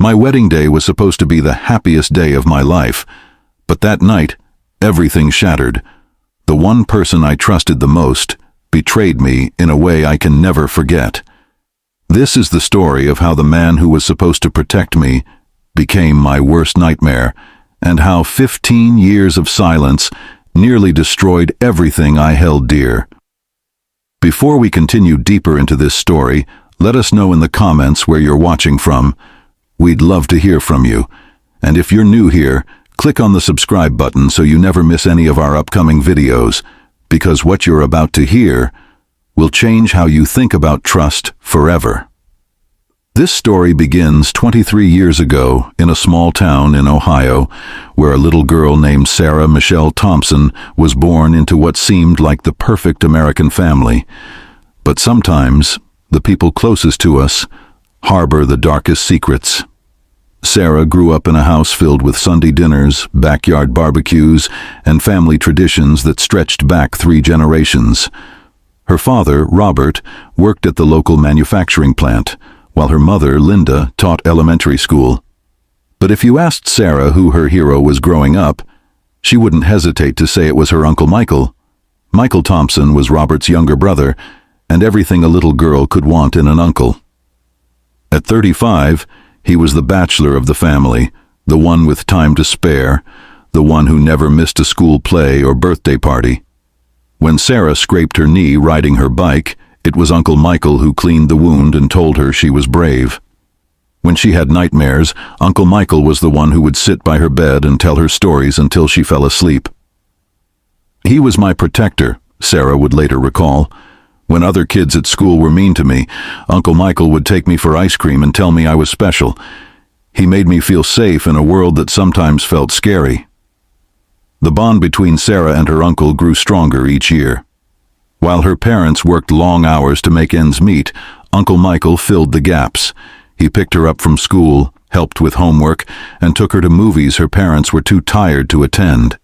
My wedding day was supposed to be the happiest day of my life, but that night, everything shattered. The one person I trusted the most betrayed me in a way I can never forget. This is the story of how the man who was supposed to protect me became my worst nightmare, and how 15 years of silence nearly destroyed everything I held dear. Before we continue deeper into this story, let us know in the comments where you're watching from. We'd love to hear from you. And if you're new here, click on the subscribe button so you never miss any of our upcoming videos, because what you're about to hear will change how you think about trust forever. This story begins 23 years ago in a small town in Ohio, where a little girl named Sarah Michelle Thompson was born into what seemed like the perfect American family. But sometimes, the people closest to us harbor the darkest secrets. Sarah grew up in a house filled with Sunday dinners, backyard barbecues, and family traditions that stretched back 3 generations. Her father, Robert, worked at the local manufacturing plant, while her mother, Linda, taught elementary school. But if you asked Sarah who her hero was growing up, she wouldn't hesitate to say it was her Uncle Michael. Michael Thompson was Robert's younger brother, and everything a little girl could want in an uncle. At 35, he was the bachelor of the family, the one with time to spare, the one who never missed a school play or birthday party. When Sarah scraped her knee riding her bike, it was Uncle Michael who cleaned the wound and told her she was brave. When she had nightmares, Uncle Michael was the one who would sit by her bed and tell her stories until she fell asleep. He was my protector, Sarah would later recall. When other kids at school were mean to me, Uncle Michael would take me for ice cream and tell me I was special. He made me feel safe in a world that sometimes felt scary. The bond between Sarah and her uncle grew stronger each year. While her parents worked long hours to make ends meet, Uncle Michael filled the gaps. He picked her up from school, helped with homework, and took her to movies her parents were too tired to attend.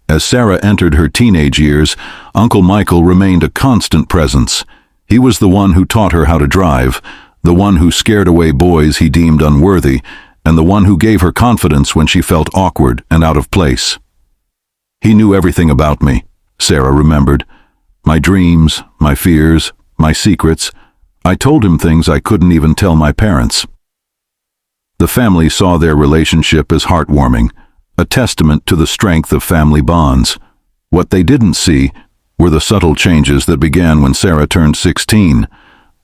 As Sarah entered her teenage years, Uncle Michael remained a constant presence. He was the one who taught her how to drive, the one who scared away boys he deemed unworthy, and the one who gave her confidence when she felt awkward and out of place. He knew everything about me, Sarah remembered. My dreams, my fears, my secrets. I told him things I couldn't even tell my parents. The family saw their relationship as heartwarming, a testament to the strength of family bonds. What they didn't see were the subtle changes that began when Sarah turned 16.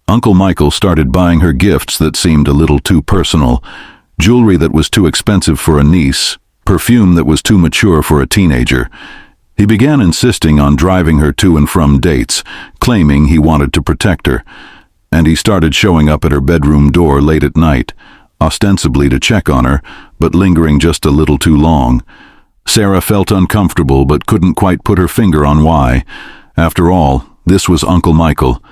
Uncle Michael started buying her gifts that seemed a little too personal, jewelry that was too expensive for a niece, perfume that was too mature for a teenager. He began insisting on driving her to and from dates, claiming he wanted to protect her. And he started showing up at her bedroom door late at night, ostensibly to check on her, but lingering just a little too long. Sarah felt uncomfortable but couldn't quite put her finger on why. After all, this was Uncle Michael,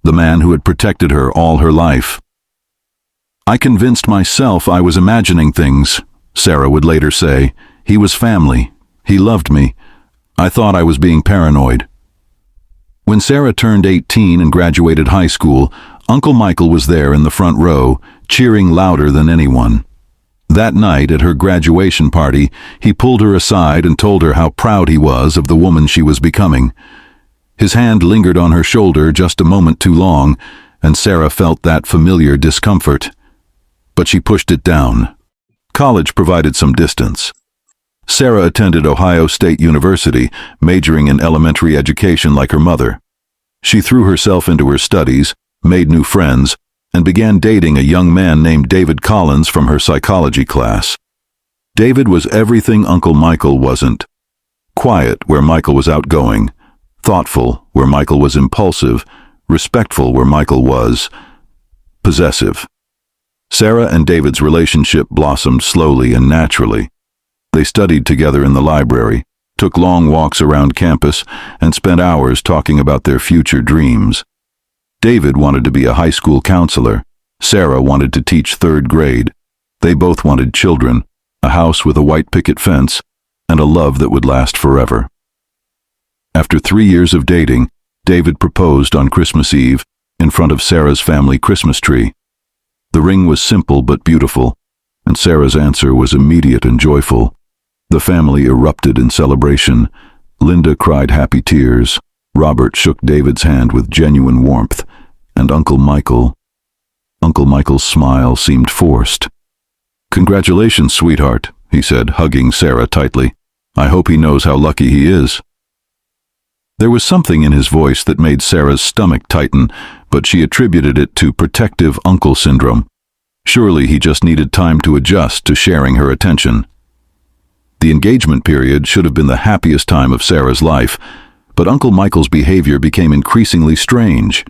the man who had protected her all her life. I convinced myself I was imagining things, Sarah would later say. He was family. He loved me. I thought I was being paranoid. When Sarah turned 18 and graduated high school, Uncle Michael was there in the front row, cheering louder than anyone. That night at her graduation party, he pulled her aside and told her how proud he was of the woman she was becoming. His hand lingered on her shoulder just a moment too long, and Sarah felt that familiar discomfort. But she pushed it down. College provided some distance. Sarah attended Ohio State University, majoring in elementary education like her mother. She threw herself into her studies, made new friends, and began dating a young man named David Collins from her psychology class. David was everything Uncle Michael wasn't. Quiet where Michael was outgoing, thoughtful where Michael was impulsive, respectful where Michael was possessive. Sarah and David's relationship blossomed slowly and naturally. They studied together in the library, took long walks around campus, and spent hours talking about their future dreams. David wanted to be a high school counselor. Sarah wanted to teach 3rd grade. They both wanted children, a house with a white picket fence, and a love that would last forever. After 3 years of dating, David proposed on Christmas Eve in front of Sarah's family Christmas tree. The ring was simple but beautiful, and Sarah's answer was immediate and joyful. The family erupted in celebration. Linda cried happy tears. Robert shook David's hand with genuine warmth, and Uncle Michael's smile seemed forced. "Congratulations, sweetheart," he said, hugging Sarah tightly. "I hope he knows how lucky he is." There was something in his voice that made Sarah's stomach tighten, but she attributed it to protective uncle syndrome. Surely he just needed time to adjust to sharing her attention. The engagement period should have been the happiest time of Sarah's life, but Uncle Michael's behavior became increasingly strange.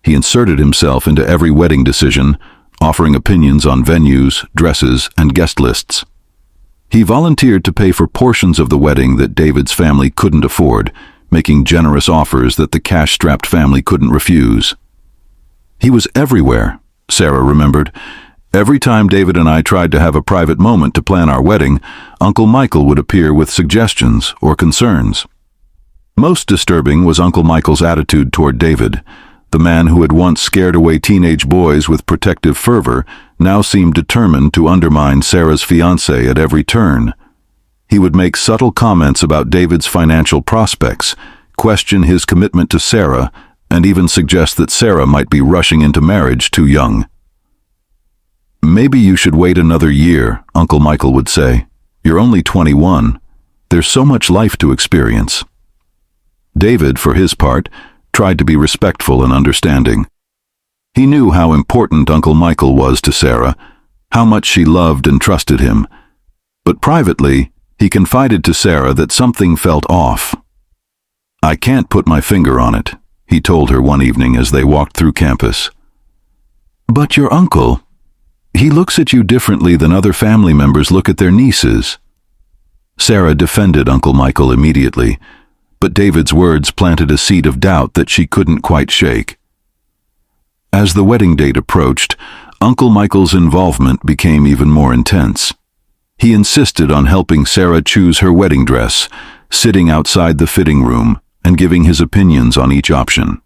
He inserted himself into every wedding decision, offering opinions on venues, dresses, and guest lists. He volunteered to pay for portions of the wedding that David's family couldn't afford, making generous offers that the cash-strapped family couldn't refuse. He was everywhere, Sarah remembered. Every time David and I tried to have a private moment to plan our wedding, Uncle Michael would appear with suggestions or concerns. Most disturbing was Uncle Michael's attitude toward David. The man who had once scared away teenage boys with protective fervor now seemed determined to undermine Sarah's fiancé at every turn. He would make subtle comments about David's financial prospects, question his commitment to Sarah, and even suggest that Sarah might be rushing into marriage too young. "Maybe you should wait another year," Uncle Michael would say. "You're only 21. There's so much life to experience." David, for his part, tried to be respectful and understanding. He knew how important Uncle Michael was to Sarah, how much she loved and trusted him. But privately, he confided to Sarah that something felt off. "I can't put my finger on it," he told her one evening as they walked through campus. "But your uncle, he looks at you differently than other family members look at their nieces." Sarah defended Uncle Michael immediately, but David's words planted a seed of doubt that she couldn't quite shake. As the wedding date approached, Uncle Michael's involvement became even more intense. He insisted on helping Sarah choose her wedding dress, sitting outside the fitting room and giving his opinions on each option.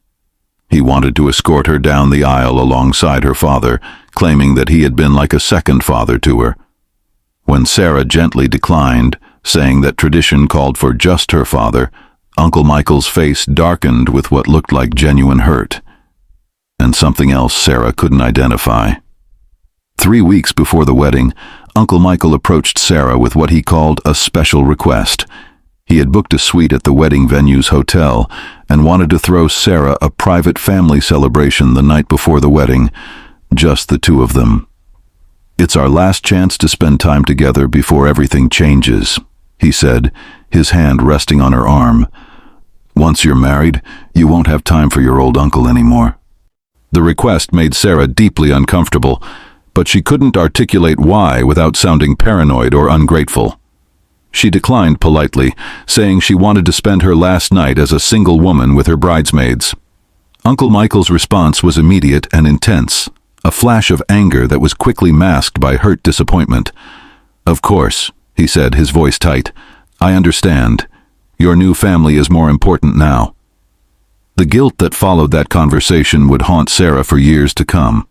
He wanted to escort her down the aisle alongside her father, claiming that he had been like a second father to her. When Sarah gently declined, saying that tradition called for just her father, Uncle Michael's face darkened with what looked like genuine hurt, and something else Sarah couldn't identify. 3 weeks before the wedding, Uncle Michael approached Sarah with what he called a special request. He had booked a suite at the wedding venue's hotel and wanted to throw Sarah a private family celebration the night before the wedding, just the two of them. "It's our last chance to spend time together before everything changes," he said, his hand resting on her arm. "Once you're married, you won't have time for your old uncle anymore." The request made Sarah deeply uncomfortable, but she couldn't articulate why without sounding paranoid or ungrateful. She declined politely, saying she wanted to spend her last night as a single woman with her bridesmaids. Uncle Michael's response was immediate and intense, a flash of anger that was quickly masked by hurt disappointment. "Of course," he said, his voice tight. "I understand. Your new family is more important now." The guilt that followed that conversation would haunt Sarah for years to come.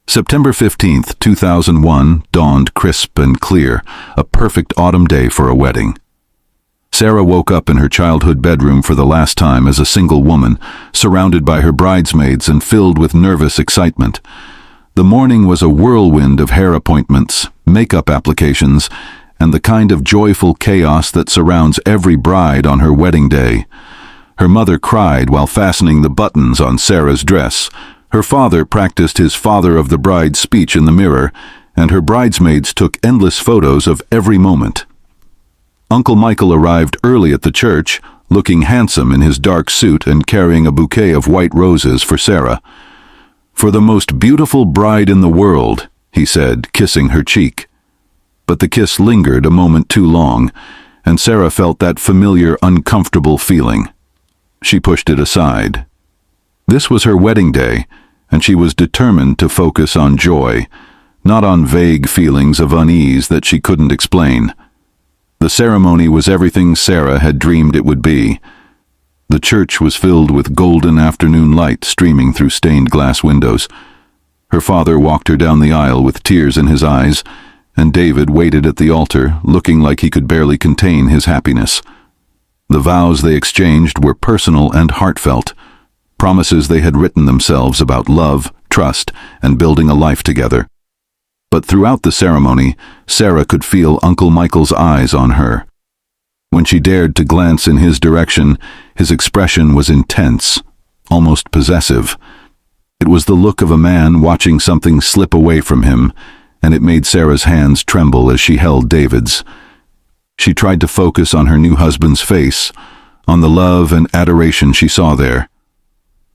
September 15th, 2001 dawned crisp and clear, a perfect autumn day for a wedding. Sarah woke up in her childhood bedroom for the last time as a single woman, surrounded by her bridesmaids and filled with nervous excitement. The morning was a whirlwind of hair appointments, makeup applications, and the kind of joyful chaos that surrounds every bride on her wedding day. Her mother cried while fastening the buttons on Sarah's dress. Her father practiced his father of the bride speech in the mirror, and her bridesmaids took endless photos of every moment. Uncle Michael arrived early at the church, looking handsome in his dark suit and carrying a bouquet of white roses for Sarah. "For the most beautiful bride in the world," he said, kissing her cheek. But the kiss lingered a moment too long, and Sarah felt that familiar, uncomfortable feeling. She pushed it aside. This was her wedding day, and she was determined to focus on joy, not on vague feelings of unease that she couldn't explain. The ceremony was everything Sarah had dreamed it would be. The church was filled with golden afternoon light streaming through stained glass windows. Her father walked her down the aisle with tears in his eyes, and David waited at the altar, looking like he could barely contain his happiness. The vows they exchanged were personal and heartfelt, promises they had written themselves about love, trust, and building a life together. But throughout the ceremony, Sarah could feel Uncle Michael's eyes on her. When she dared to glance in his direction, his expression was intense, almost possessive. It was the look of a man watching something slip away from him, and it made Sarah's hands tremble as she held David's. She tried to focus on her new husband's face, on the love and adoration she saw there.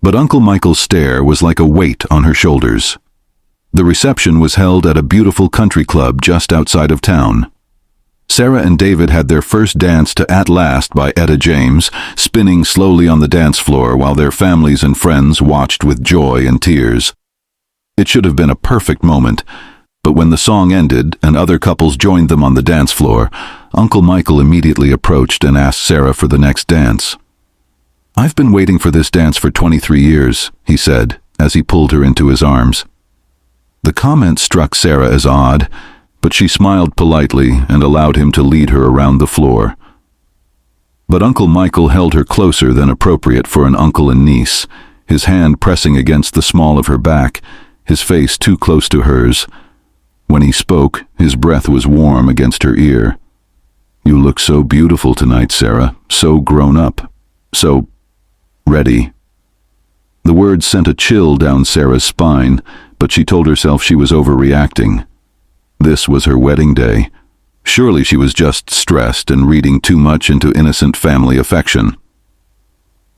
But Uncle Michael's stare was like a weight on her shoulders. The reception was held at a beautiful country club just outside of town. Sarah and David had their first dance to At Last by Etta James, spinning slowly on the dance floor while their families and friends watched with joy and tears. It should have been a perfect moment, but when the song ended and other couples joined them on the dance floor, Uncle Michael immediately approached and asked Sarah for the next dance. "I've been waiting for this dance for 23 years, he said, as he pulled her into his arms. The comment struck Sarah as odd, but she smiled politely and allowed him to lead her around the floor. But Uncle Michael held her closer than appropriate for an uncle and niece, his hand pressing against the small of her back, his face too close to hers. When he spoke, his breath was warm against her ear. "You look so beautiful tonight, Sarah, so grown up, so ready." The words sent a chill down Sarah's spine, but she told herself she was overreacting. This was her wedding day. Surely she was just stressed and reading too much into innocent family affection.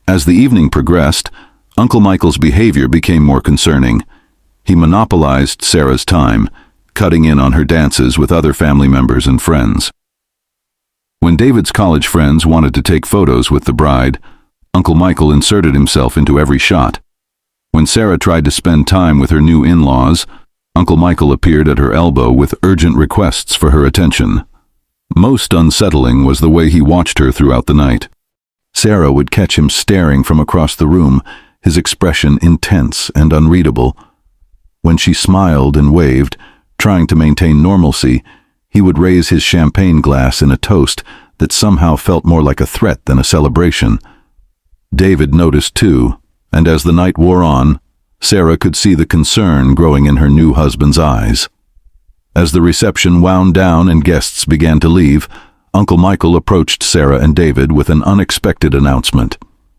As the evening progressed, Uncle Michael's behavior became more concerning. He monopolized Sarah's time, cutting in on her dances with other family members and friends. When David's college friends wanted to take photos with the bride, Uncle Michael inserted himself into every shot. When Sarah tried to spend time with her new in-laws, Uncle Michael appeared at her elbow with urgent requests for her attention. Most unsettling was the way he watched her throughout the night. Sarah would catch him staring from across the room, his expression intense and unreadable. When she smiled and waved, trying to maintain normalcy, he would raise his champagne glass in a toast that somehow felt more like a threat than a celebration. David noticed too, and as the night wore on, Sarah could see the concern growing in her new husband's eyes. As the reception wound down and guests began to leave, Uncle Michael approached Sarah and David with an unexpected announcement.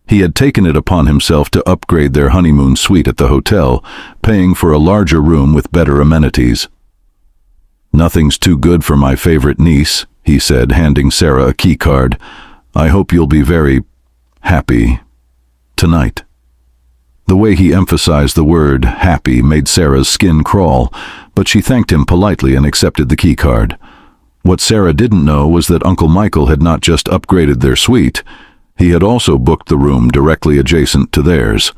He had taken it upon himself to upgrade their honeymoon suite at the hotel, paying for a larger room with better amenities. "Nothing's too good for my favorite niece," he said, handing Sarah a key card. "I hope you'll be very happy tonight." The way he emphasized the word happy made Sarah's skin crawl, but she thanked him politely and accepted the key card. What Sarah didn't know was that Uncle Michael had not just upgraded their suite, he had also booked the room directly adjacent to theirs,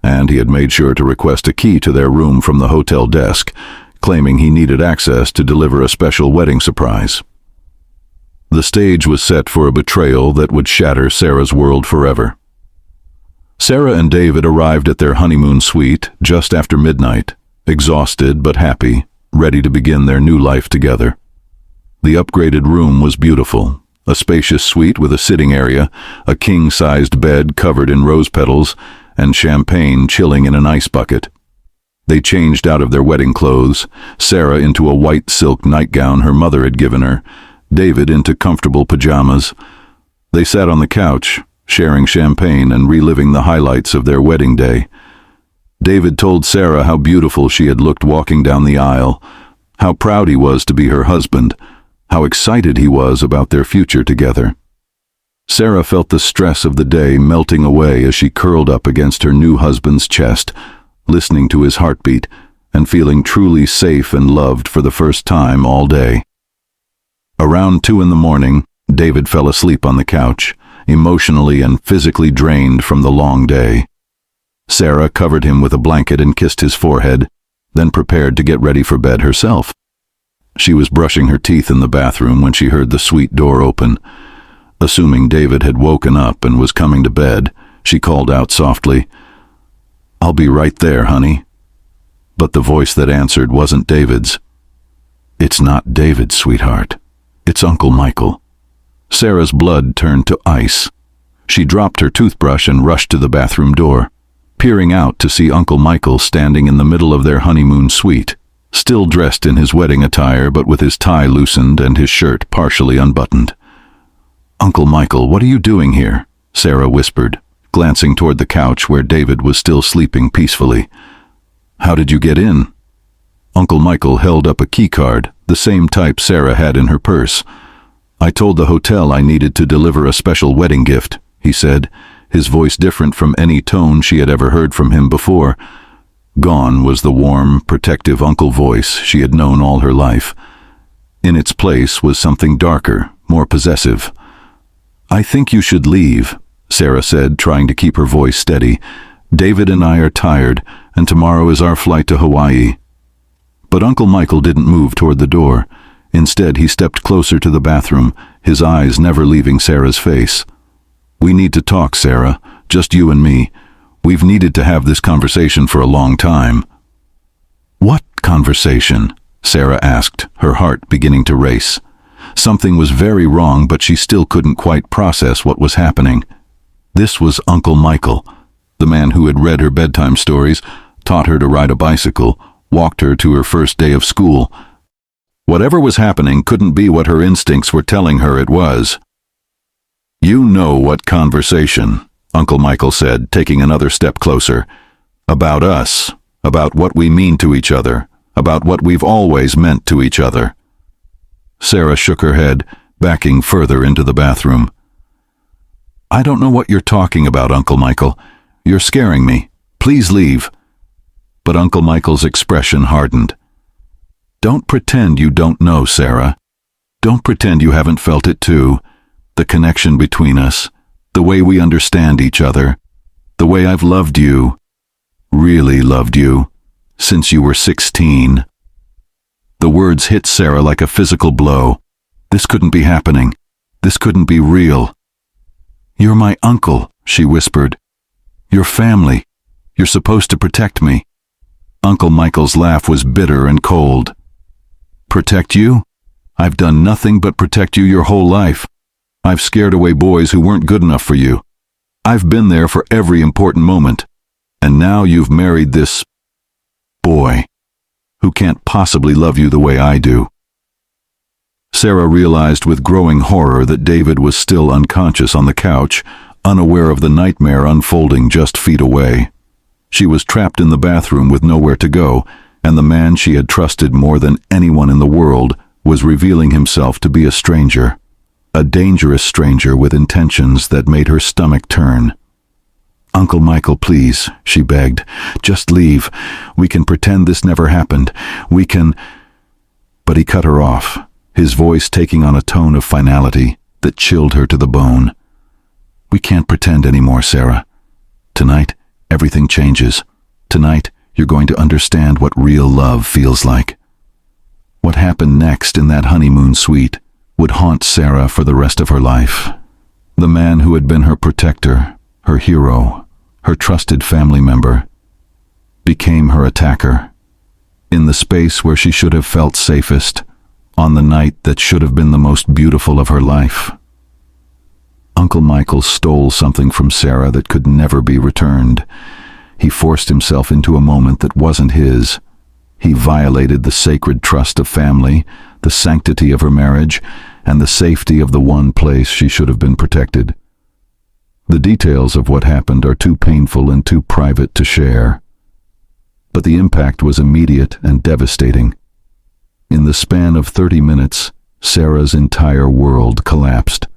and he had made sure to request a key to their room from the hotel desk, claiming he needed access to deliver a special wedding surprise. The stage was set for a betrayal that would shatter Sarah's world forever. Sarah and David arrived at their honeymoon suite just after midnight, exhausted but happy, ready to begin their new life together. The upgraded room was beautiful, a spacious suite with a sitting area, a king-sized bed covered in rose petals, and champagne chilling in an ice bucket. They changed out of their wedding clothes, Sarah into a white silk nightgown her mother had given her, David into comfortable pajamas. They sat on the couch, sharing champagne and reliving the highlights of their wedding day. David told Sarah how beautiful she had looked walking down the aisle, how proud he was to be her husband, how excited he was about their future together. Sarah felt the stress of the day melting away as she curled up against her new husband's chest, listening to his heartbeat and feeling truly safe and loved for the first time all day. Around 2 a.m, David fell asleep on the couch, emotionally and physically drained from the long day. Sarah covered him with a blanket and kissed his forehead, then prepared to get ready for bed herself. She was brushing her teeth in the bathroom when she heard the suite door open. Assuming David had woken up and was coming to bed, she called out softly, "I'll be right there, honey." But the voice that answered wasn't David's. "It's not David, sweetheart. It's Uncle Michael." Sarah's blood turned to ice. She dropped her toothbrush and rushed to the bathroom door, peering out to see Uncle Michael standing in the middle of their honeymoon suite, still dressed in his wedding attire but with his tie loosened and his shirt partially unbuttoned. "Uncle Michael, what are you doing here?" Sarah whispered, glancing toward the couch where David was still sleeping peacefully. "How did you get in?" Uncle Michael held up a keycard, the same type Sarah had in her purse. "I told the hotel I needed to deliver a special wedding gift," he said, his voice different from any tone she had ever heard from him before. Gone was the warm, protective uncle voice she had known all her life. In its place was something darker, more possessive. "I think you should leave," Sarah said, trying to keep her voice steady. "David and I are tired, and tomorrow is our flight to Hawaii." But Uncle Michael didn't move toward the door. Instead, he stepped closer to the bathroom, his eyes never leaving Sarah's face. "We need to talk, Sarah, just you and me. We've needed to have this conversation for a long time." "What conversation?" Sarah asked, her heart beginning to race. Something was very wrong, but she still couldn't quite process what was happening. This was Uncle Michael, the man who had read her bedtime stories, taught her to ride a bicycle, walked her to her first day of school. Whatever was happening couldn't be what her instincts were telling her it was. "You know what conversation," Uncle Michael said, taking another step closer. "About us, about what we mean to each other, about what we've always meant to each other." Sarah shook her head, backing further into the bathroom. "I don't know what you're talking about, Uncle Michael. You're scaring me. Please leave." But Uncle Michael's expression hardened. "Don't pretend you don't know, Sarah. Don't pretend you haven't felt it too. The connection between us, the way we understand each other, the way I've loved you, really loved you, since you were 16. The words hit Sarah like a physical blow. This couldn't be happening. This couldn't be real. "You're my uncle," she whispered. "You're family. You're supposed to protect me." Uncle Michael's laugh was bitter and cold. "Protect you? I've done nothing but protect you your whole life. I've scared away boys who weren't good enough for you. I've been there for every important moment. And now you've married this boy who can't possibly love you the way I do." Sarah realized with growing horror that David was still unconscious on the couch, unaware of the nightmare unfolding just feet away. She was trapped in the bathroom with nowhere to go, and the man she had trusted more than anyone in the world was revealing himself to be a stranger. A dangerous stranger with intentions that made her stomach turn. "Uncle Michael, please," she begged. "Just leave. We can pretend this never happened. We can—" But he cut her off, his voice taking on a tone of finality that chilled her to the bone. "We can't pretend anymore, Sarah. Tonight, everything changes. Tonight, you're going to understand what real love feels like." What happened next in that honeymoon suite would haunt Sarah for the rest of her life. The man who had been her protector, her hero, her trusted family member, became her attacker. In the space where she should have felt safest, on the night that should have been the most beautiful of her life. Uncle Michael stole something from Sarah that could never be returned. He forced himself into a moment that wasn't his. He violated the sacred trust of family, the sanctity of her marriage, and the safety of the one place she should have been protected. The details of what happened are too painful and too private to share. But the impact was immediate and devastating. In the span of 30 minutes, Sarah's entire world collapsed.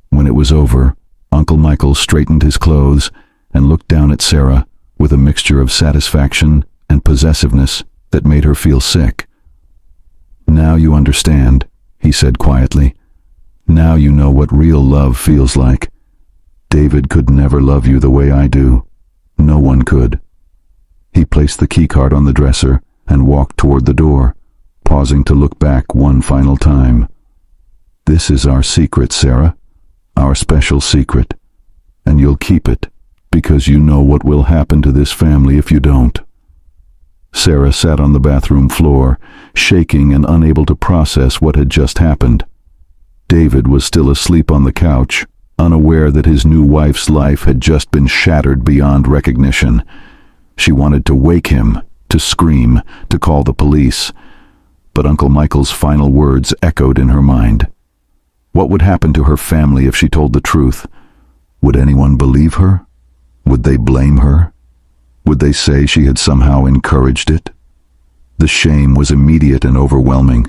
When it was over, Uncle Michael straightened his clothes and looked down at Sarah with a mixture of satisfaction and possessiveness that made her feel sick. "Now you understand," he said quietly. "Now you know what real love feels like. David could never love you the way I do. No one could." He placed the keycard on the dresser and walked toward the door, pausing to look back one final time. "This is our secret, Sarah, our special secret, and you'll keep it because you know what will happen to this family if you don't." Sarah sat on the bathroom floor, shaking and unable to process what had just happened. David was still asleep on the couch, unaware that his new wife's life had just been shattered beyond recognition. She wanted to wake him, to scream, to call the police. But Uncle Michael's final words echoed in her mind. What would happen to her family if she told the truth? Would anyone believe her? Would they blame her? Would they say she had somehow encouraged it? The shame was immediate and overwhelming.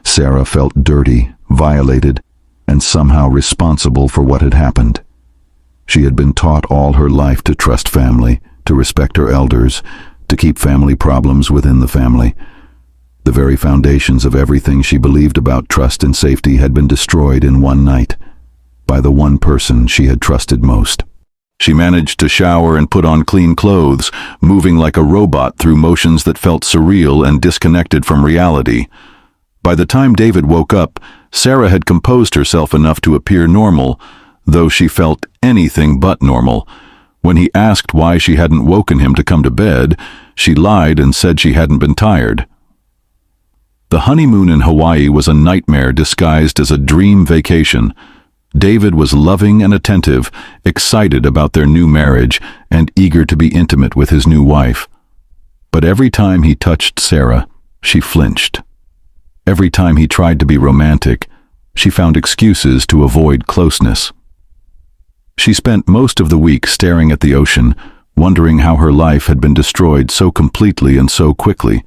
Sarah felt dirty, violated, and somehow responsible for what had happened. She had been taught all her life to trust family, to respect her elders, to keep family problems within the family. The very foundations of everything she believed about trust and safety had been destroyed in one night, by the one person she had trusted most. She managed to shower and put on clean clothes, moving like a robot through motions that felt surreal and disconnected from reality. By the time David woke up, Sarah had composed herself enough to appear normal, though she felt anything but normal. When he asked why she hadn't woken him to come to bed, she lied and said she hadn't been tired. The honeymoon in Hawaii was a nightmare disguised as a dream vacation. David was loving and attentive, excited about their new marriage, and eager to be intimate with his new wife. But every time he touched Sarah, she flinched. Every time he tried to be romantic, she found excuses to avoid closeness. She spent most of the week staring at the ocean, wondering how her life had been destroyed so completely and so quickly.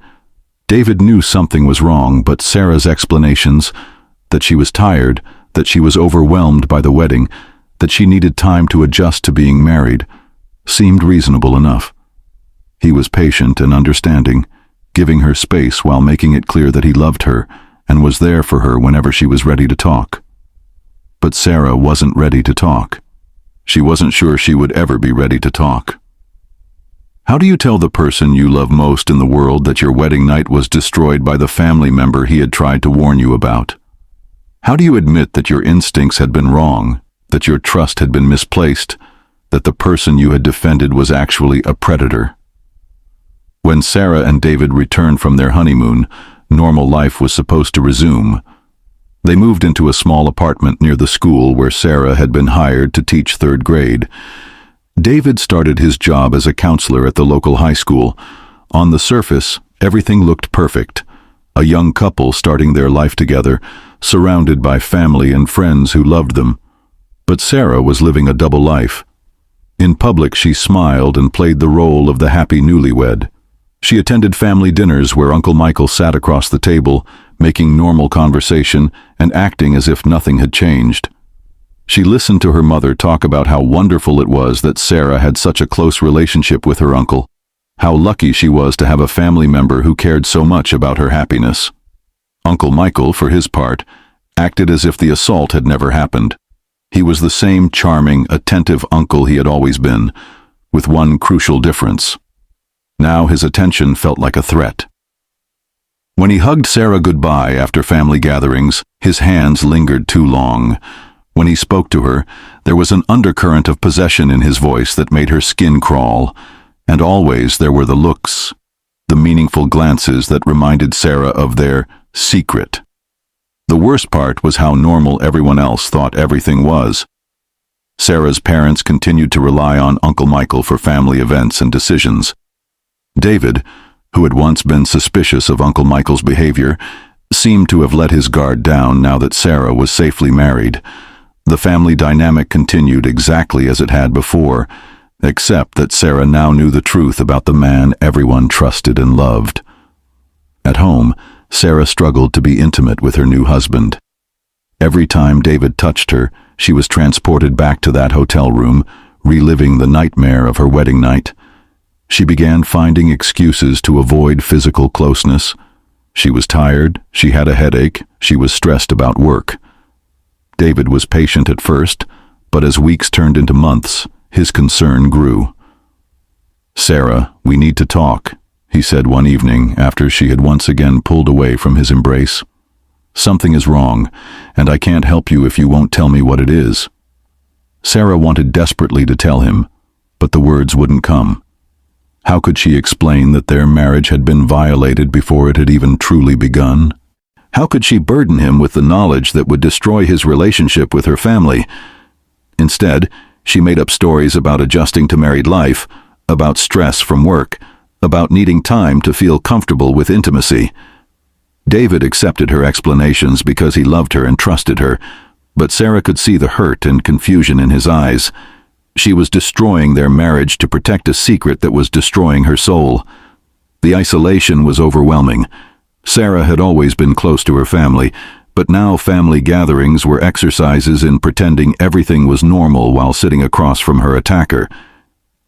David knew something was wrong, but Sarah's explanations, that she was tired, that she was overwhelmed by the wedding, that she needed time to adjust to being married, seemed reasonable enough. He was patient and understanding, giving her space while making it clear that he loved her and was there for her whenever she was ready to talk. But Sarah wasn't ready to talk. She wasn't sure she would ever be ready to talk. How do you tell the person you love most in the world that your wedding night was destroyed by the family member he had tried to warn you about? How do you admit that your instincts had been wrong, that your trust had been misplaced, that the person you had defended was actually a predator? When Sarah and David returned from their honeymoon, normal life was supposed to resume. They moved into a small apartment near the school where Sarah had been hired to teach third grade. David started his job as a counselor at the local high school. On the surface, everything looked perfect. A young couple starting their life together, surrounded by family and friends who loved them. But Sarah was living a double life. In public, she smiled and played the role of the happy newlywed. She attended family dinners where Uncle Michael sat across the table, making normal conversation and acting as if nothing had changed. She listened to her mother talk about how wonderful it was that Sarah had such a close relationship with her uncle, how lucky she was to have a family member who cared so much about her happiness. Uncle Michael, for his part, acted as if the assault had never happened. He was the same charming, attentive uncle he had always been, with one crucial difference. Now his attention felt like a threat. When he hugged Sarah goodbye after family gatherings, his hands lingered too long. When he spoke to her, there was an undercurrent of possession in his voice that made her skin crawl, and always there were the looks, the meaningful glances that reminded Sarah of their secret. The worst part was how normal everyone else thought everything was. Sarah's parents continued to rely on Uncle Michael for family events and decisions. David, who had once been suspicious of Uncle Michael's behavior, seemed to have let his guard down now that Sarah was safely married. The family dynamic continued exactly as it had before, except that Sarah now knew the truth about the man everyone trusted and loved. At home, Sarah struggled to be intimate with her new husband. Every time David touched her, she was transported back to that hotel room, reliving the nightmare of her wedding night. She began finding excuses to avoid physical closeness. She was tired, she had a headache, she was stressed about work. David was patient at first, but as weeks turned into months, his concern grew. "Sarah, we need to talk," he said one evening after she had once again pulled away from his embrace. "Something is wrong, and I can't help you if you won't tell me what it is." Sarah wanted desperately to tell him, but the words wouldn't come. How could she explain that their marriage had been violated before it had even truly begun? How could she burden him with the knowledge that would destroy his relationship with her family? Instead, she made up stories about adjusting to married life, about stress from work, about needing time to feel comfortable with intimacy. David accepted her explanations because he loved her and trusted her, but Sarah could see the hurt and confusion in his eyes. She was destroying their marriage to protect a secret that was destroying her soul. The isolation was overwhelming. Sarah had always been close to her family, but now family gatherings were exercises in pretending everything was normal while sitting across from her attacker.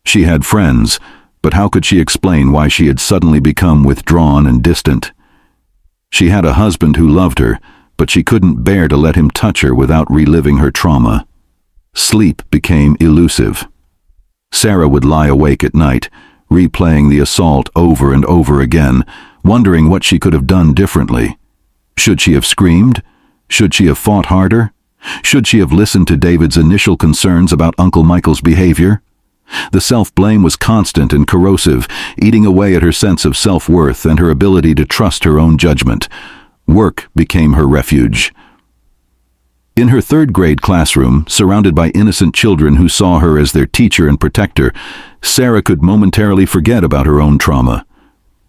She had friends, but how could she explain why she had suddenly become withdrawn and distant? She had a husband who loved her, but she couldn't bear to let him touch her without reliving her trauma. Sleep became elusive. Sarah would lie awake at night, replaying the assault over and over again, wondering what she could have done differently. Should she have screamed? Should she have fought harder? Should she have listened to David's initial concerns about Uncle Michael's behavior? The self-blame was constant and corrosive, eating away at her sense of self-worth and her ability to trust her own judgment. Work became her refuge. In her third-grade classroom, surrounded by innocent children who saw her as their teacher and protector, Sarah could momentarily forget about her own trauma.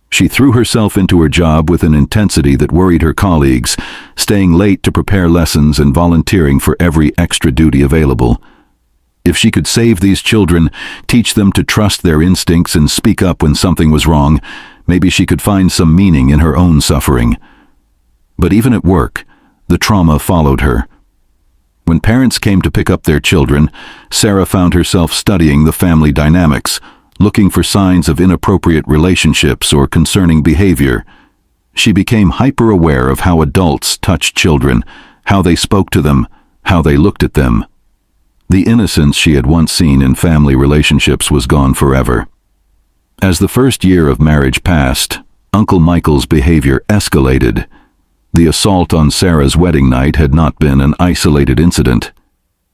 She threw herself into her job with an intensity that worried her colleagues, staying late to prepare lessons and volunteering for every extra duty available. If she could save these children, teach them to trust their instincts and speak up when something was wrong, maybe she could find some meaning in her own suffering. But even at work, the trauma followed her. When parents came to pick up their children, Sarah found herself studying the family dynamics, looking for signs of inappropriate relationships or concerning behavior. She became hyper-aware of how adults touched children, how they spoke to them, how they looked at them. The innocence she had once seen in family relationships was gone forever. As the first year of marriage passed, Uncle Michael's behavior escalated. The assault on Sarah's wedding night had not been an isolated incident.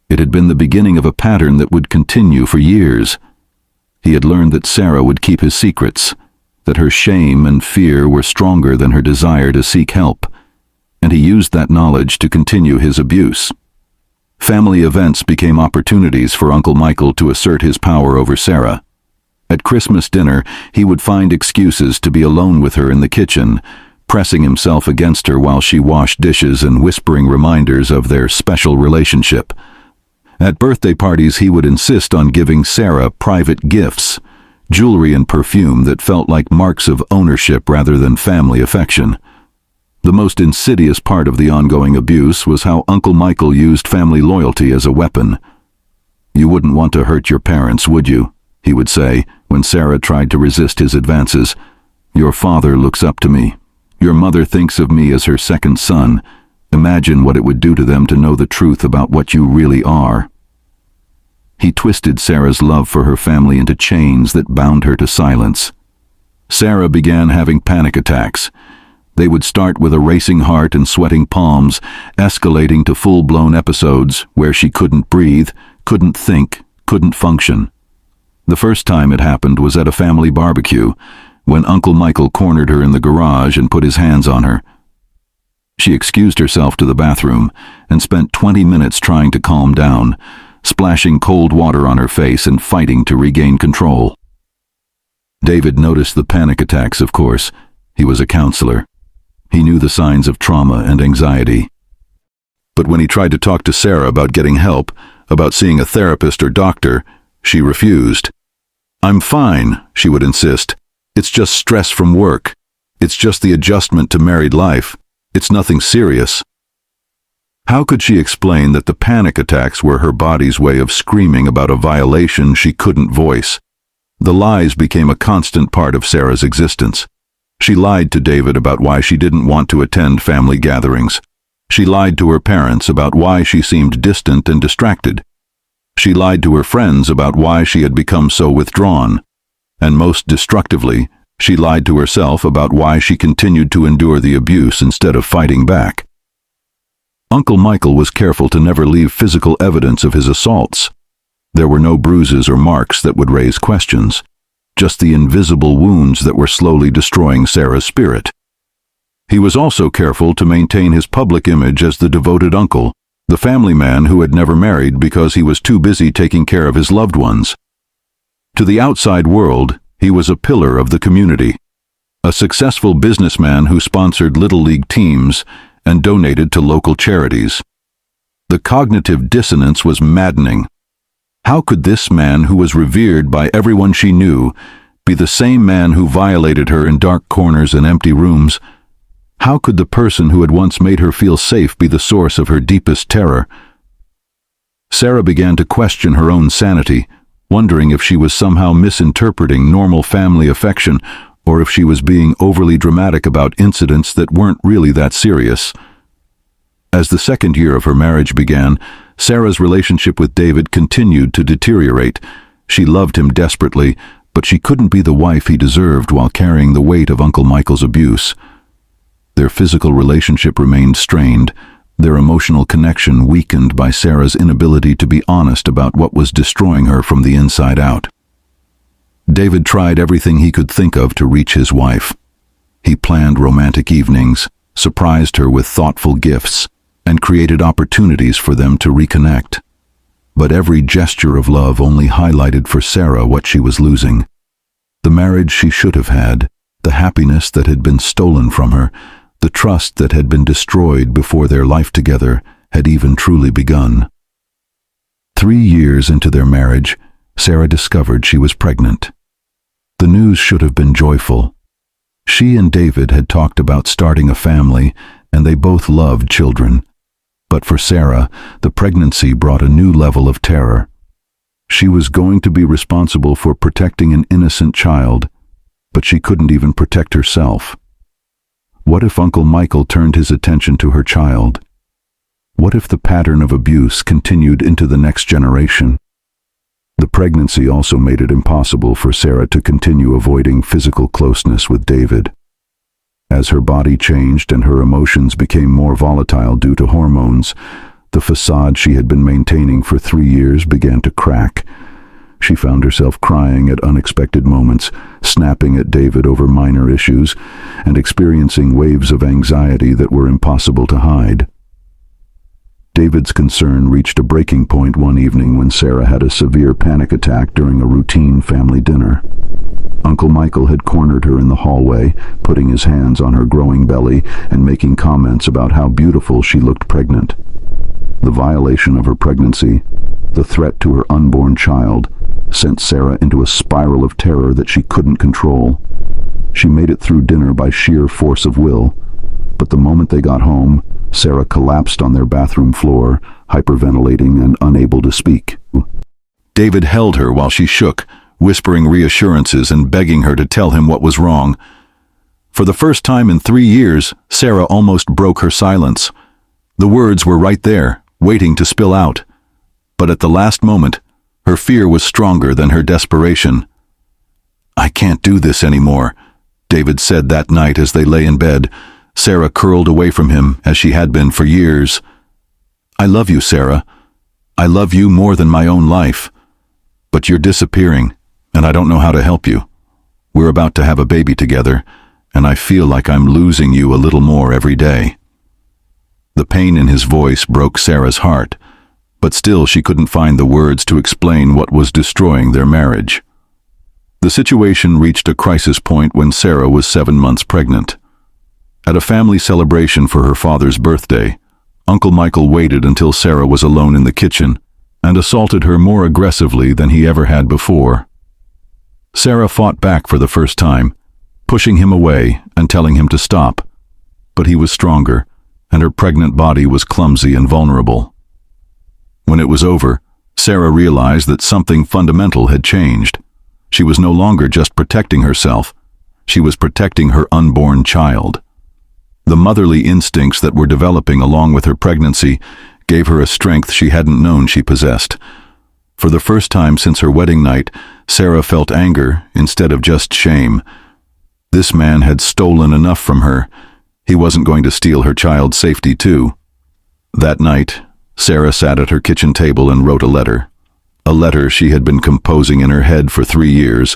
It had been the beginning of a pattern that would continue for years. He had learned that Sarah would keep his secrets, that her shame and fear were stronger than her desire to seek help, and he used that knowledge to continue his abuse. Family events became opportunities for Uncle Michael to assert his power over Sarah. At Christmas dinner, he would find excuses to be alone with her in the kitchen, pressing himself against her while she washed dishes and whispering reminders of their special relationship. At birthday parties, he would insist on giving Sarah private gifts, jewelry and perfume that felt like marks of ownership rather than family affection. The most insidious part of the ongoing abuse was how Uncle Michael used family loyalty as a weapon. "You wouldn't want to hurt your parents, would you?" he would say when Sarah tried to resist his advances. "Your father looks up to me. Your mother thinks of me as her second son. Imagine what it would do to them to know the truth about what you really are." He twisted Sarah's love for her family into chains that bound her to silence. Sarah began having panic attacks. They would start with a racing heart and sweating palms, escalating to full-blown episodes where she couldn't breathe, couldn't think, couldn't function. The first time it happened was at a family barbecue, when Uncle Michael cornered her in the garage and put his hands on her. She excused herself to the bathroom and spent 20 minutes trying to calm down, splashing cold water on her face and fighting to regain control. David noticed the panic attacks, of course. He was a counselor. He knew the signs of trauma and anxiety. But when he tried to talk to Sarah about getting help, about seeing a therapist or doctor, she refused. "I'm fine," she would insist. "It's just stress from work. It's just the adjustment to married life. It's nothing serious." How could she explain that the panic attacks were her body's way of screaming about a violation she couldn't voice? The lies became a constant part of Sarah's existence. She lied to David about why she didn't want to attend family gatherings. She lied to her parents about why she seemed distant and distracted. She lied to her friends about why she had become so withdrawn. And most destructively, she lied to herself about why she continued to endure the abuse instead of fighting back. Uncle Michael was careful to never leave physical evidence of his assaults. There were no bruises or marks that would raise questions. just the invisible wounds that were slowly destroying Sarah's spirit. He was also careful to maintain his public image as the devoted uncle, the family man who had never married because he was too busy taking care of his loved ones. To the outside world, he was a pillar of the community, a successful businessman who sponsored Little League teams and donated to local charities. The cognitive dissonance was maddening. How could this man who was revered by everyone she knew be the same man who violated her in dark corners and empty rooms? How could the person who had once made her feel safe be the source of her deepest terror? Sarah began to question her own sanity, wondering if she was somehow misinterpreting normal family affection or if she was being overly dramatic about incidents that weren't really that serious. As the second year of her marriage began, Sarah's relationship with David continued to deteriorate. She loved him desperately, but she couldn't be the wife he deserved while carrying the weight of Uncle Michael's abuse. Their physical relationship remained strained, their emotional connection weakened by Sarah's inability to be honest about what was destroying her from the inside out. David tried everything he could think of to reach his wife. He planned romantic evenings, surprised her with thoughtful gifts, and created opportunities for them to reconnect. But every gesture of love only highlighted for Sarah what she was losing. The marriage she should have had, the happiness that had been stolen from her, the trust that had been destroyed before their life together had even truly begun. 3 years into their marriage, Sarah discovered she was pregnant. The news should have been joyful. She and David had talked about starting a family, and they both loved children. But for Sarah, the pregnancy brought a new level of terror. She was going to be responsible for protecting an innocent child, but she couldn't even protect herself. What if Uncle Michael turned his attention to her child? What if the pattern of abuse continued into the next generation? The pregnancy also made it impossible for Sarah to continue avoiding physical closeness with David. As her body changed and her emotions became more volatile due to hormones, the facade she had been maintaining for 3 years began to crack. She found herself crying at unexpected moments, snapping at David over minor issues, and experiencing waves of anxiety that were impossible to hide. David's concern reached a breaking point one evening when Sarah had a severe panic attack during a routine family dinner. Uncle Michael had cornered her in the hallway, putting his hands on her growing belly and making comments about how beautiful she looked pregnant. The violation of her pregnancy, the threat to her unborn child, sent Sarah into a spiral of terror that she couldn't control. She made it through dinner by sheer force of will, but the moment they got home, Sarah collapsed on their bathroom floor, hyperventilating and unable to speak. David held her while she shook, whispering reassurances and begging her to tell him what was wrong. For the first time in 3 years, Sarah almost broke her silence. The words were right there, waiting to spill out. But at the last moment, her fear was stronger than her desperation. "I can't do this anymore," David said that night as they lay in bed, Sarah curled away from him as she had been for years. "I love you, Sarah. I love you more than my own life. But you're disappearing, and I don't know how to help you. We're about to have a baby together, and I feel like I'm losing you a little more every day." The pain in his voice broke Sarah's heart, but still she couldn't find the words to explain what was destroying their marriage. The situation reached a crisis point when Sarah was 7 months pregnant. At a family celebration for her father's birthday, Uncle Michael waited until Sarah was alone in the kitchen and assaulted her more aggressively than he ever had before. Sarah fought back for the first time, pushing him away and telling him to stop. But he was stronger, and her pregnant body was clumsy and vulnerable. When it was over, Sarah realized that something fundamental had changed. She was no longer just protecting herself. She was protecting her unborn child. The motherly instincts that were developing along with her pregnancy gave her a strength she hadn't known she possessed. For the first time since her wedding night, Sarah felt anger instead of just shame. This man had stolen enough from her. He wasn't going to steal her child's safety too. That night, Sarah sat at her kitchen table and wrote a letter she had been composing in her head for 3 years,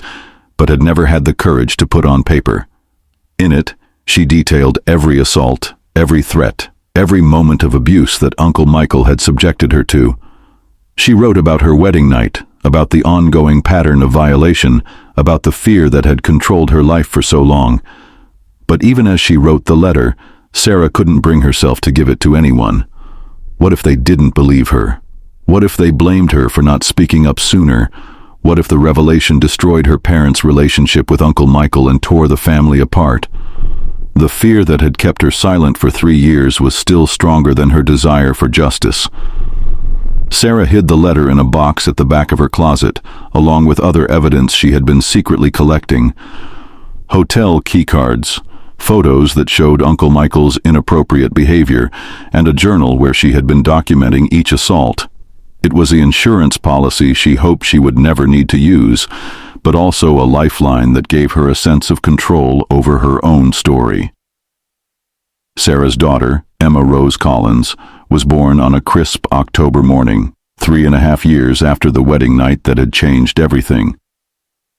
but had never had the courage to put on paper. In it, she detailed every assault, every threat, every moment of abuse that Uncle Michael had subjected her to. She wrote about her wedding night, about the ongoing pattern of violation, about the fear that had controlled her life for so long. But even as she wrote the letter, Sarah couldn't bring herself to give it to anyone. What if they didn't believe her? What if they blamed her for not speaking up sooner? What if the revelation destroyed her parents' relationship with Uncle Michael and tore the family apart? The fear that had kept her silent for 3 years was still stronger than her desire for justice. Sarah hid the letter in a box at the back of her closet, along with other evidence she had been secretly collecting. Hotel keycards, photos that showed Uncle Michael's inappropriate behavior, and a journal where she had been documenting each assault. It was the insurance policy she hoped she would never need to use, but also a lifeline that gave her a sense of control over her own story. Sarah's daughter, Emma Rose Collins, was born on a crisp October morning, 3.5 years after the wedding night that had changed everything.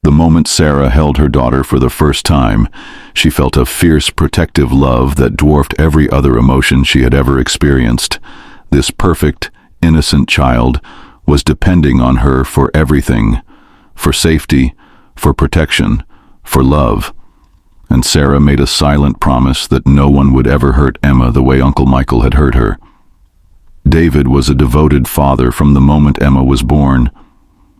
The moment Sarah held her daughter for the first time, she felt a fierce protective love that dwarfed every other emotion she had ever experienced. This perfect, innocent child was depending on her for everything, for safety, for protection, for love. And Sarah made a silent promise that no one would ever hurt Emma the way Uncle Michael had hurt her. David was a devoted father from the moment Emma was born.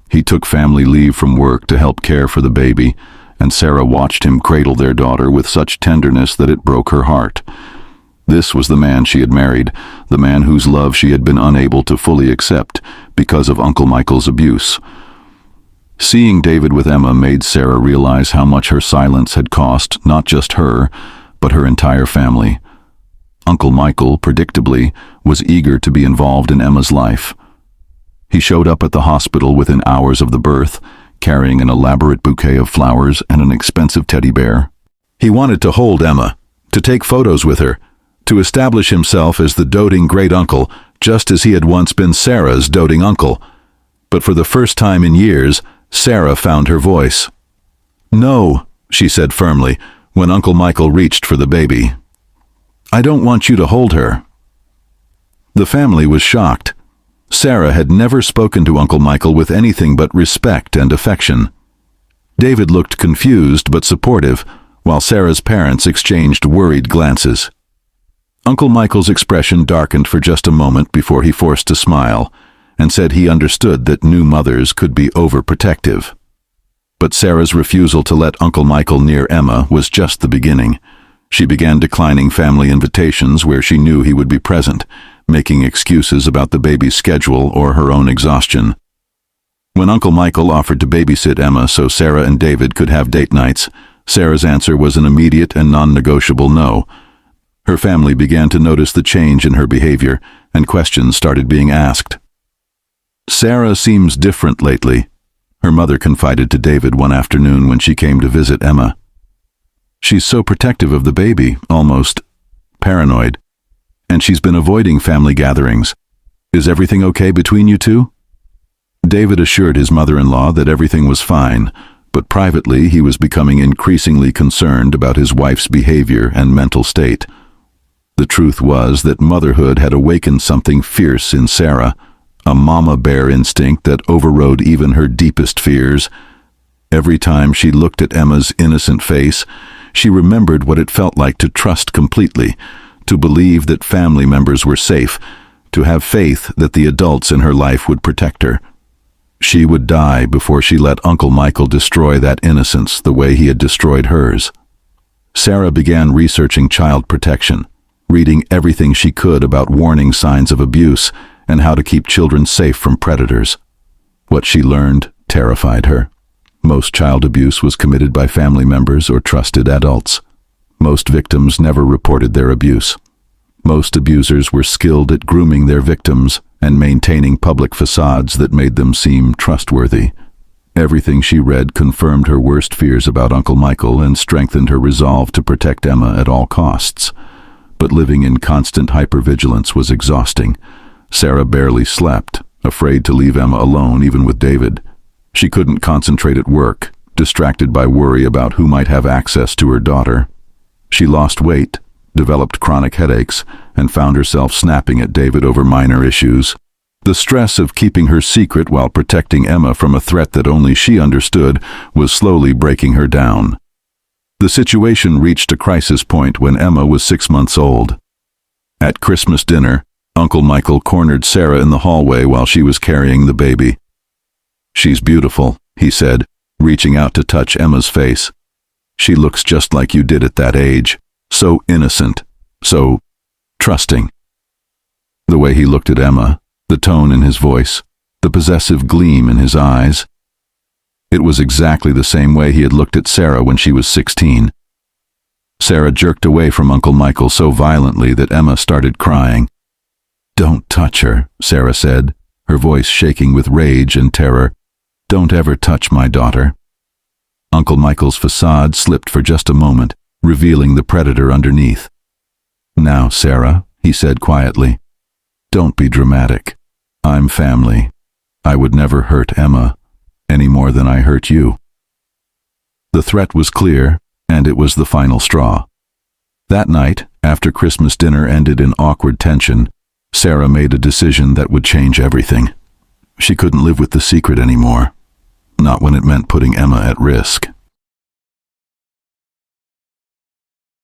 He took family leave from work to help care for the baby, and Sarah watched him cradle their daughter with such tenderness that it broke her heart. This was the man she had married, the man whose love she had been unable to fully accept because of Uncle Michael's abuse. Seeing David with Emma made Sarah realize how much her silence had cost not just her, but her entire family. Uncle Michael, predictably, was eager to be involved in Emma's life. He showed up at the hospital within hours of the birth, carrying an elaborate bouquet of flowers and an expensive teddy bear. He wanted to hold Emma, to take photos with her, to establish himself as the doting great-uncle, just as he had once been Sarah's doting uncle. But for the first time in years, Sarah found her voice. "No," she said firmly, when Uncle Michael reached for the baby. "I don't want you to hold her." The family was shocked. Sarah had never spoken to Uncle Michael with anything but respect and affection. David looked confused but supportive, while Sarah's parents exchanged worried glances. Uncle Michael's expression darkened for just a moment before he forced a smile, and said he understood that new mothers could be overprotective. But Sarah's refusal to let Uncle Michael near Emma was just the beginning. She began declining family invitations where she knew he would be present, making excuses about the baby's schedule or her own exhaustion. When Uncle Michael offered to babysit Emma so Sarah and David could have date nights, Sarah's answer was an immediate and non-negotiable no. Her family began to notice the change in her behavior, and questions started being asked. "Sarah seems different lately," her mother confided to David one afternoon when she came to visit Emma. "She's so protective of the baby, almost paranoid. And she's been avoiding family gatherings. Is everything okay between you two?" David assured his mother-in-law that everything was fine, but privately he was becoming increasingly concerned about his wife's behavior and mental state. The truth was that motherhood had awakened something fierce in Sarah, a mama bear instinct that overrode even her deepest fears. Every time she looked at Emma's innocent face, she remembered what it felt like to trust completely, to believe that family members were safe, to have faith that the adults in her life would protect her. She would die before she let Uncle Michael destroy that innocence the way he had destroyed hers. Sarah began researching child protection, reading everything she could about warning signs of abuse and how to keep children safe from predators. What she learned terrified her. Most child abuse was committed by family members or trusted adults. Most victims never reported their abuse. Most abusers were skilled at grooming their victims and maintaining public facades that made them seem trustworthy. Everything she read confirmed her worst fears about Uncle Michael and strengthened her resolve to protect Emma at all costs. But living in constant hypervigilance was exhausting. Sarah barely slept, afraid to leave Emma alone even with David. She couldn't concentrate at work, distracted by worry about who might have access to her daughter. She lost weight, developed chronic headaches, and found herself snapping at David over minor issues. The stress of keeping her secret while protecting Emma from a threat that only she understood was slowly breaking her down. The situation reached a crisis point when Emma was 6 months old. At Christmas dinner, Uncle Michael cornered Sarah in the hallway while she was carrying the baby. "She's beautiful," he said, reaching out to touch Emma's face. "She looks just like you did at that age, so innocent, so trusting." The way he looked at Emma, the tone in his voice, the possessive gleam in his eyes. It was exactly the same way he had looked at Sarah when she was 16. Sarah jerked away from Uncle Michael so violently that Emma started crying. "Don't touch her," Sarah said, her voice shaking with rage and terror. "Don't ever touch my daughter." Uncle Michael's facade slipped for just a moment, revealing the predator underneath. "Now, Sarah," he said quietly, "don't be dramatic. I'm family. I would never hurt Emma, any more than I hurt you." The threat was clear, and it was the final straw. That night, after Christmas dinner ended in awkward tension, Sarah made a decision that would change everything. She couldn't live with the secret anymore, not when it meant putting Emma at risk.